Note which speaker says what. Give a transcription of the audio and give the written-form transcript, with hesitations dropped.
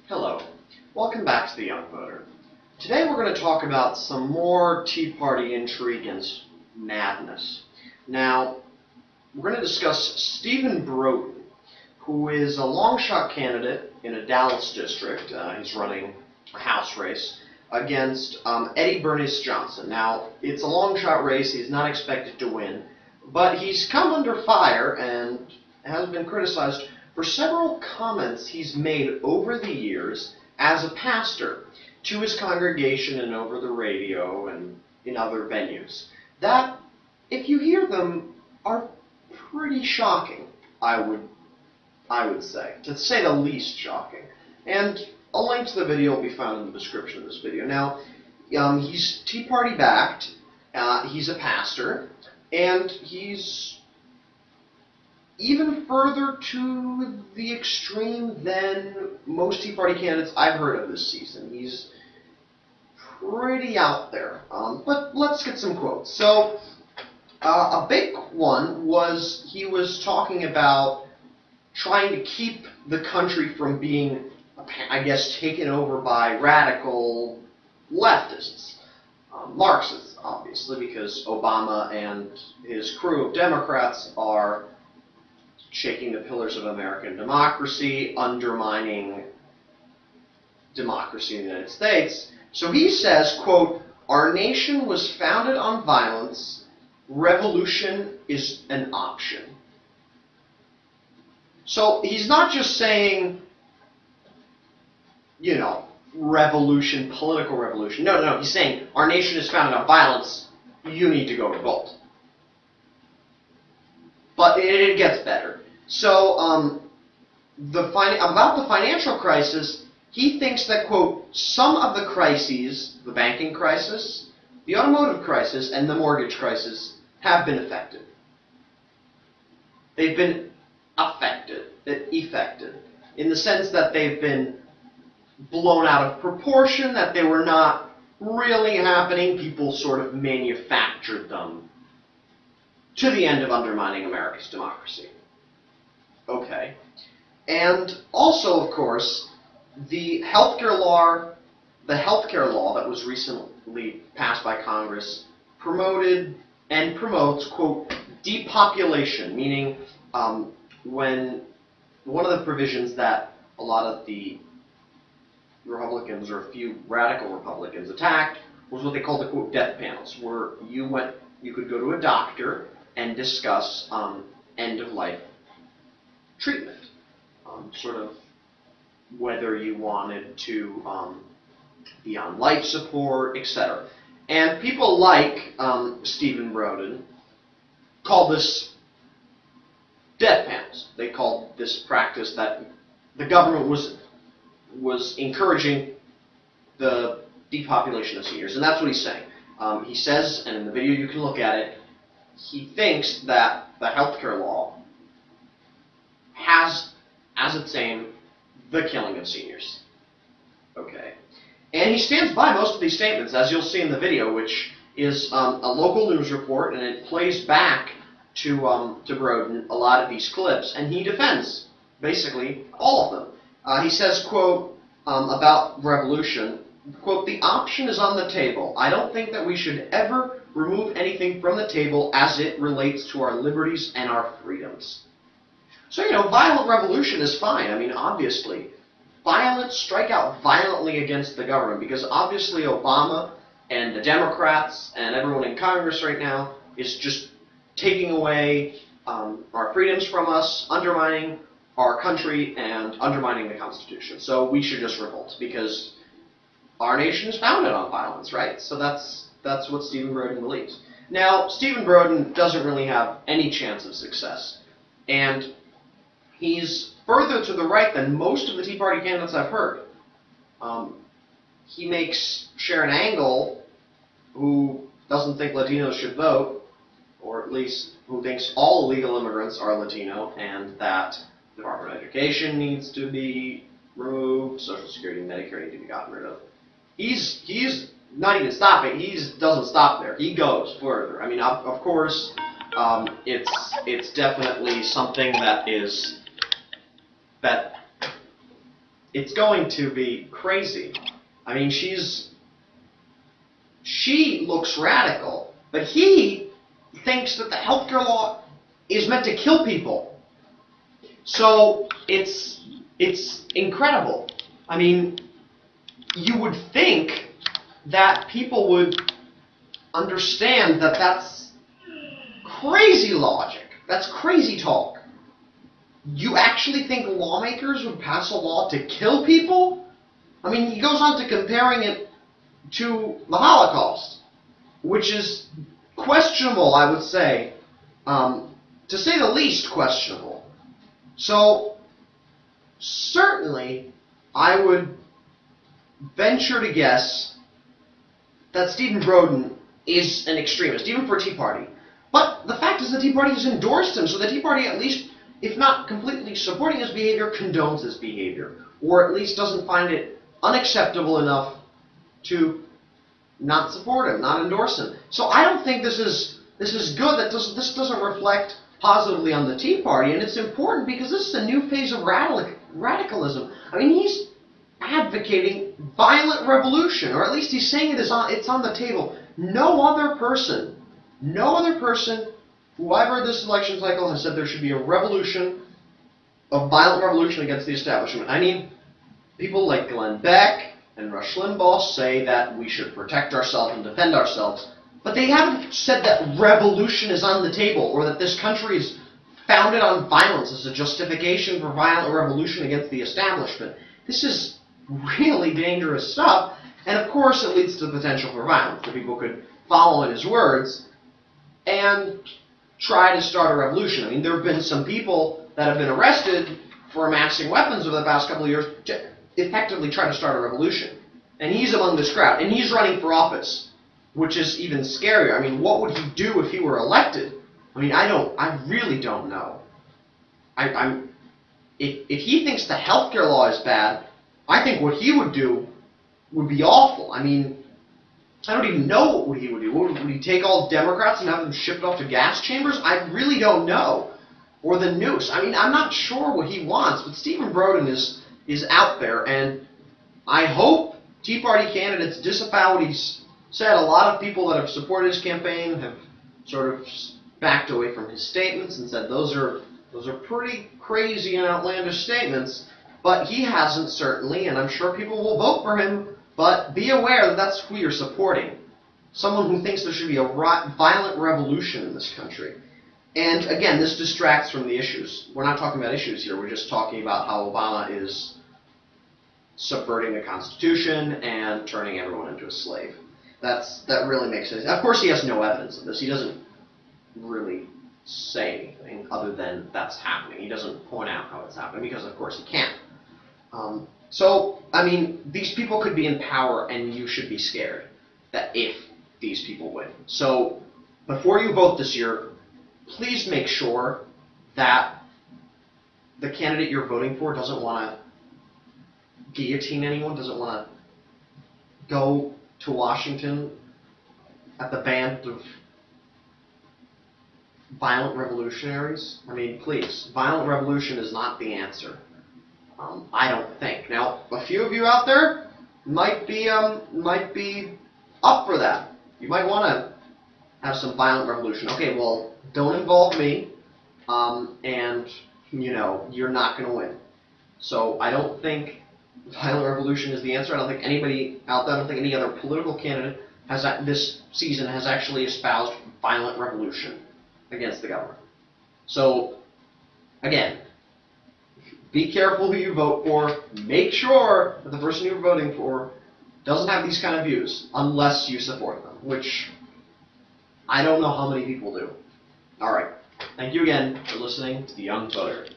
Speaker 1: Hello, welcome back to The Young Voter. Today we're going to talk about some more Tea Party intrigue and madness. Now, we're going to discuss Stephen Broden, who is a long-shot candidate in a Dallas district. He's running a House race against Eddie Bernice Johnson. Now, it's a long-shot race. He's not expected to win, but he's come under fire and has been criticized for several comments he's made over the years as a pastor to his congregation and over the radio and in other venues that, if you hear them, are pretty shocking, I would say, to say the least shocking. And a link to the video will be found in the description of this video. Now, he's Tea Party backed, he's a pastor, and he's even further to the extreme than most Tea Party candidates I've heard of this season. He's pretty out there. But let's get some quotes. So, a big one was he was talking about trying to keep the country from being, I guess, taken over by radical leftists. Marxists, obviously, because Obama and his crew of Democrats are shaking the pillars of American democracy, undermining democracy in the United States. So he says, quote, "Our nation was founded on violence. Revolution is an option." So he's not just saying, you know, revolution, political revolution. No, he's saying our nation is founded on violence. You need to go revolt. But it gets better. So, about the financial crisis, he thinks that, quote, "some of the crises, the banking crisis, the automotive crisis, and the mortgage crisis, have been affected." They've been effected, in the sense that they've been blown out of proportion, that they were not really happening. People sort of manufactured them to the end of undermining America's democracy. Okay. And also, of course, the healthcare law that was recently passed by Congress promoted and promotes, quote, depopulation, meaning when one of the provisions that a lot of the Republicans, or a few radical Republicans, attacked was what they called the, quote, death panels, where you could go to a doctor and discuss end-of-life treatment, sort of whether you wanted to be on life support, etc. And people like Stephen Broden call this death panels. They called this practice that the government was encouraging the depopulation of seniors, and that's what he's saying. He says, and in the video you can look at it, he thinks that the healthcare law has as its aim the killing of seniors. Okay. And he stands by most of these statements, as you'll see in the video, which is a local news report, and it plays back to Broden a lot of these clips, and he defends basically all of them. He says, quote, about revolution, quote, "The option is on the table. I don't think that we should ever remove anything from the table as it relates to our liberties and our freedoms." So, you know, violent revolution is fine. I mean, obviously, strike out violently against the government, because obviously Obama and the Democrats and everyone in Congress right now is just taking away our freedoms from us, undermining our country, and undermining the Constitution. So we should just revolt, because our nation is founded on violence, right? So that's what Stephen Broden believes. Now, Stephen Broden doesn't really have any chance of success, and he's further to the right than most of the Tea Party candidates I've heard. He makes Sharon Angle, who doesn't think Latinos should vote, or at least who thinks all illegal immigrants are Latino, and that the Department of Education needs to be removed, Social Security and Medicare need to be gotten rid of. He's not even stopping. He doesn't stop there. He goes further. I mean, of course, it's definitely something that it's going to be crazy. I mean, she looks radical, but he thinks that the healthcare law is meant to kill people. So it's incredible. I mean, you would think that people would understand that that's crazy logic. That's crazy talk. You actually think lawmakers would pass a law to kill people? I mean, he goes on to comparing it to the Holocaust, which is questionable, I would say, to say the least questionable. So, certainly, I would venture to guess that Stephen Broden is an extremist, even for Tea Party. But the fact is the Tea Party has endorsed him, so the Tea Party, at least, if not completely supporting his behavior, condones his behavior, or at least doesn't find it unacceptable enough to not support him, not endorse him. So I don't think this is good. This doesn't reflect positively on the Tea Party, and it's important because this is a new phase of radicalism. I mean, he's advocating violent revolution, or at least he's saying it's on the table. No other person who I've heard this election cycle has said there should be a revolution, a violent revolution against the establishment. I mean, people like Glenn Beck and Rush Limbaugh say that we should protect ourselves and defend ourselves, but they haven't said that revolution is on the table or that this country is founded on violence as a justification for violent revolution against the establishment. This is really dangerous stuff, and of course it leads to the potential for violence, that people could follow in his words and try to start a revolution. I mean, there have been some people that have been arrested for amassing weapons over the past couple of years to effectively try to start a revolution. And he's among this crowd. And he's running for office, which is even scarier. I mean, what would he do if he were elected? I mean, I really don't know. If he thinks the healthcare law is bad, I think what he would do would be awful. I mean, I don't even know what he would do. Would he take all Democrats and have them shipped off to gas chambers? I really don't know. Or the noose. I mean, I'm not sure what he wants, but Stephen Broden is out there, and I hope Tea Party candidates disavow what he's said. A lot of people that have supported his campaign have sort of backed away from his statements and said those are pretty crazy and outlandish statements, but he hasn't, certainly, and I'm sure people will vote for him, but be aware that that's who you're supporting. Someone who thinks there should be a violent revolution in this country. And again, this distracts from the issues. We're not talking about issues here. We're just talking about how Obama is subverting the Constitution and turning everyone into a slave. That really makes sense. Of course, he has no evidence of this. He doesn't really say anything other than that's happening. He doesn't point out how it's happening because, of course, he can't. So, I mean, these people could be in power, and you should be scared that if these people win. So, before you vote this year, please make sure that the candidate you're voting for doesn't want to guillotine anyone, doesn't want to go to Washington at the band of violent revolutionaries. I mean, please, violent revolution is not the answer. I don't think. Now, a few of you out there might be up for that. You might want to have some violent revolution. Okay, well, don't involve me, and, you know, you're not going to win. So I don't think violent revolution is the answer. I don't think anybody out there, I don't think any other political candidate this season has actually espoused violent revolution against the government. So, again, be careful who you vote for. Make sure that the person you're voting for doesn't have these kind of views unless you support them, which I don't know how many people do. All right. Thank you again for listening to The Young Voter.